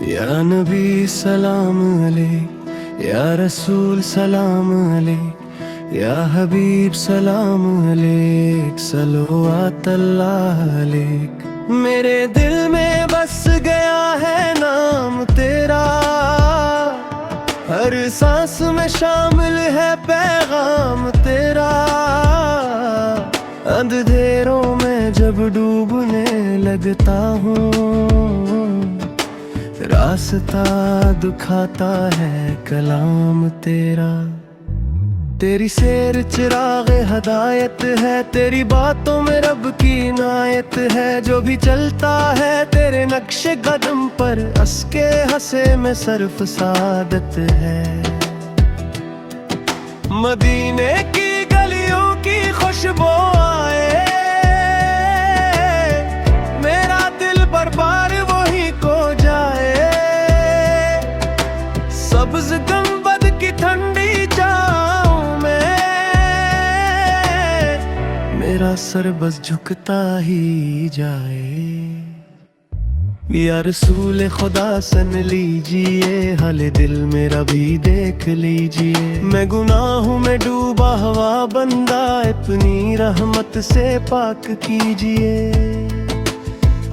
या नबी सलाम अलैक, या रसूल सलाम अलैक, या हबीब सलाम अलैक, सल्लल्लाहु अलैक। मेरे दिल में बस गया है नाम तेरा, हर सांस में शामिल है पैगाम तेरा। अंधेरों में जब डूबने लगता हूँ, रास्ता दिखाता है कलाम तेरा। तेरी सैर चिराग हदायत है, तेरी बातों में रब की इनायत है। जो भी चलता है तेरे नक्शे कदम पर, अस्के हंसे में सरफ सादत है। मदीने की गलियों की खुशबू आए, मेरा दिल बर्बाद वही को जाए। सब्ज गंबद की ठंडी छाँव में, मेरा सर बस झुकता ही जाए। या रसूल खुदा सुन लीजिए, हाले दिल मेरा भी देख लीजिए। मैं गुनाहों में डूबा हुआ बंदा, अपनी रहमत से पाक कीजिए।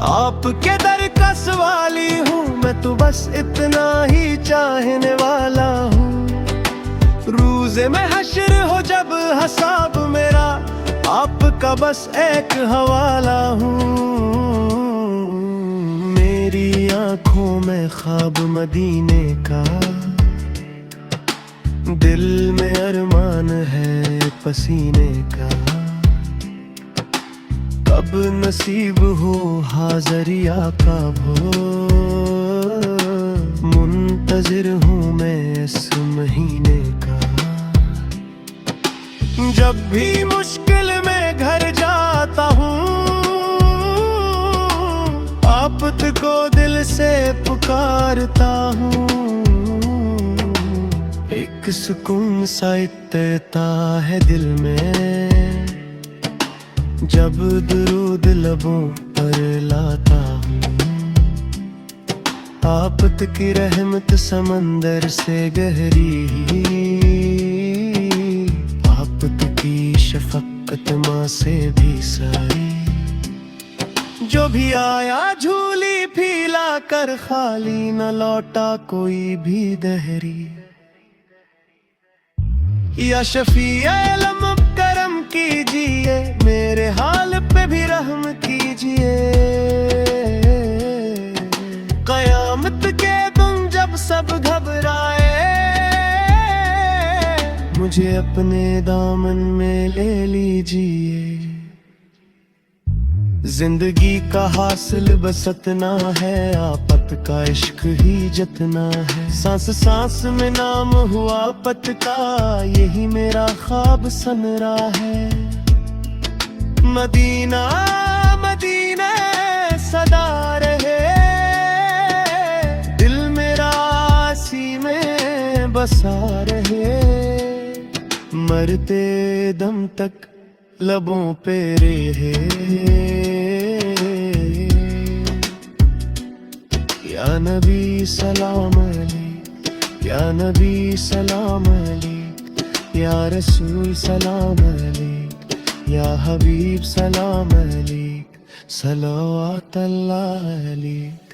आपके दर का सवाली हूँ मैं तो, बस इतना ही चाहने वाला हूँ। रोज़े में हश्र हो जब हिसाब मेरा, आपका बस एक हवाला हूँ। मेरी आँखों में ख्वाब मदीने का, दिल में अरमान है पसीने का। कब नसीब हो हाज़रिया का भोर, मुंतज़िर हूँ मैं इस महीने का। जब भी मुश्किल में घर जाता हूँ, आफत को दिल से पुकारता हूँ। एक सुकून सा इत्ता है दिल में, जब दुरूद लबों पर लाता हूँ। आफत की रहमत समंदर से गहरी, आफत की शफकत माँ से भी सारी। जो भी आया झूली फीला कर, खाली न लौटा कोई भी दहरी। या शफी आलम करम कीजिए, मेरे हाल पे भी रहम कीजिए। कयामत के दिन जब सब घबराए, मुझे अपने दामन में ले लीजिए। जिंदगी का हासिल बस इतना है, आफत का इश्क ही जितना है। सांस सांस में नाम हुआ पत का, यही मेरा ख्वाब सनरा है। मदीना मदीना सदा रहे, दिल मेरा इसी में बसा रहे। मरते दम तक लबों पे रहे, या नबी सलाम अलैक, या नबी सलाम अलैक, या रसूल सलाम अलैक, या हबीब सलाम अलैक, सल्लल्लाहु अलैक।